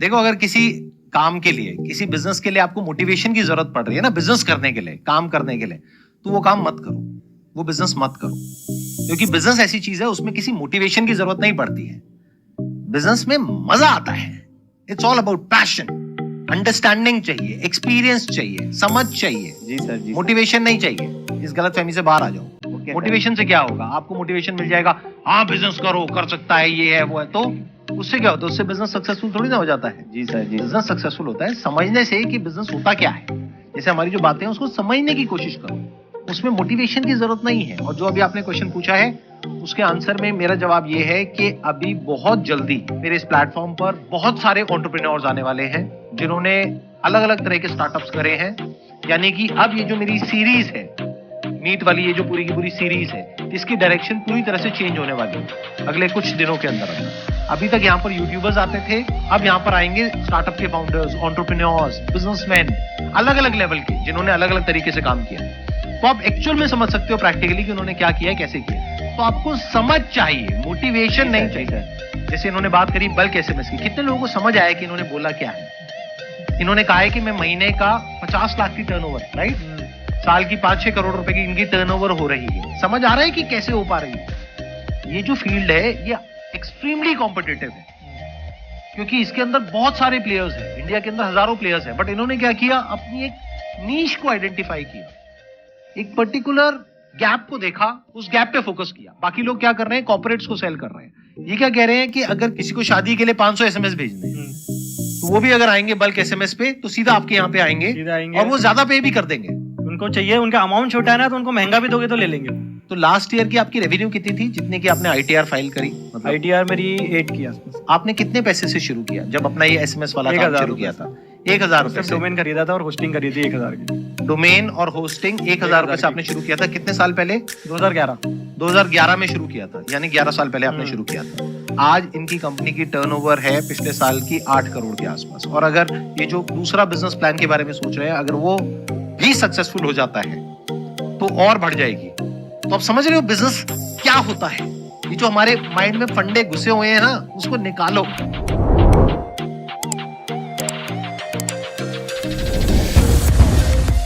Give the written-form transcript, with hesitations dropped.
देखो, अगर किसी काम के लिए, किसी बिजनेस के लिए आपको मोटिवेशन की जरूरत पड़ रही है ना, बिजनेस करने के लिए, काम करने के लिए, तो वो काम मत करो, वो बिजनेस मत करो, क्योंकि बिजनेस ऐसी चीज है उसमें किसी मोटिवेशन की जरूरत नहीं पड़ती है। बिजनेस में मजा आता है। It's all about passion, understanding चाहिए, एक्सपीरियंस चाहिए, समझ चाहिए। जी सर, जी मोटिवेशन नहीं चाहिए। इस गलतफहमी से बाहर आ जाओ। मोटिवेशन से क्या होगा? आपको मोटिवेशन मिल जाएगा, हाँ बिजनेस करो, कर सकता है, ये है वो है, तो उससे क्या होता है? उससे बिजनेस सक्सेसफुल थोड़ी ना हो जाता है। जी सर, जी। बिजनेस सक्सेसफुल होता है समझने से कि बिजनेस होता क्या है। जैसे हमारी जो बातें हैं उसको समझने की कोशिश करो, उसमें मोटिवेशन की जरूरत नहीं है। और जो अभी आपने क्वेश्चन पूछा है उसके आंसर में मेरा जवाब ये है कि अभी बहुत जल्दी मेरे इस प्लेटफॉर्म पर बहुत सारे एंटरप्रेन्योर्स आने वाले हैं जिन्होंने अलग अलग तरह के स्टार्टअप्स करे हैं। यानी कि अब ये जो मेरी सीरीज है, मीट वाली, ये जो पूरी की पूरी सीरीज है, इसकी डायरेक्शन पूरी तरह से चेंज होने वाली है अगले कुछ दिनों के अंदर। अभी तक यहाँ पर यूट्यूबर्स आते थे, अब यहाँ पर आएंगे स्टार्टअप के फाउंडर्स, एंटरप्रेन्योर्स, बिजनेसमैन, अलग अलग लेवल के, जिन्होंने अलग अलग तरीके से काम किया। तो आप एक्चुअल में समझ सकते हो प्रैक्टिकली कि उन्होंने क्या किया है, कैसे किया। तो आपको समझ चाहिए, मोटिवेशन नहीं चाहिए। जैसे इन्होंने बात करी बल्क एसएमएस की, कितने लोगों को समझ आया कि इन्होंने बोला क्या है? इन्होंने कहा है कि मैं महीने का 50 लाख की टर्नओवर, राइट, साल की 5-6 करोड़ रुपए की इनकी टर्नओवर हो रही है। समझ आ रहा है कि कैसे हो पा रही है? ये जो फील्ड है ये एक्सट्रीमली कॉम्पिटिटिव है, क्योंकि इसके अंदर बहुत सारे प्लेयर्स हैं। इंडिया के अंदर हजारों प्लेयर्स हैं, बट इन्होंने क्या किया? अपनी एक नीश को आइडेंटिफाई किया, एक पर्टिकुलर गैप को देखा, उस गैप पे फोकस किया। बाकी लोग क्या कर रहे हैं? कॉर्पोरेट्स को सेल कर रहे हैं। ये क्या कह रहे हैं कि अगर किसी को शादी के लिए 500 एसएमएस भेजने हैं, तो वो भी अगर आएंगे बल्क एसएमएस पे, तो सीधा आपके यहाँ पे आएंगे और वो ज्यादा पे भी कर देंगे। उनको चाहिए, उनका अमाउंट छोटा है ना, तो उनको महंगा भी दोगे तो ले लेंगे। तो लास्ट ईयर की आपकी रेवेन्यू कितनी थी, जितने की आपने आईटीआर फाइल करी? मतलब आईटीआर मेरी 8 की आसपास। आपने कितने पैसे से शुरू किया जब अपना ये एसएमएस वाला काम शुरू किया था? 1000 रुपए से डोमेन खरीदा था और होस्टिंग खरीदी 1000 की। डोमेन और होस्टिंग 1000 रुपए से आपने शुरू किया था। कितने साल पहले? 2011 में शुरू किया था, यानी 11 साल पहले आपने शुरू किया था। आज इनकी कंपनी की टर्नओवर है पिछले साल की 8 करोड़ के आसपास। और अगर ये जो दूसरा बिजनेस प्लान के बारे में सोच रहे हैं, अगर वो भी सक्सेसफुल हो जाता है तो और बढ़ जाएगी। तो आप समझ रहे हो बिजनेस क्या होता है? ये जो हमारे माइंड में फंडे घुसे हुए हैं ना, उसको निकालो।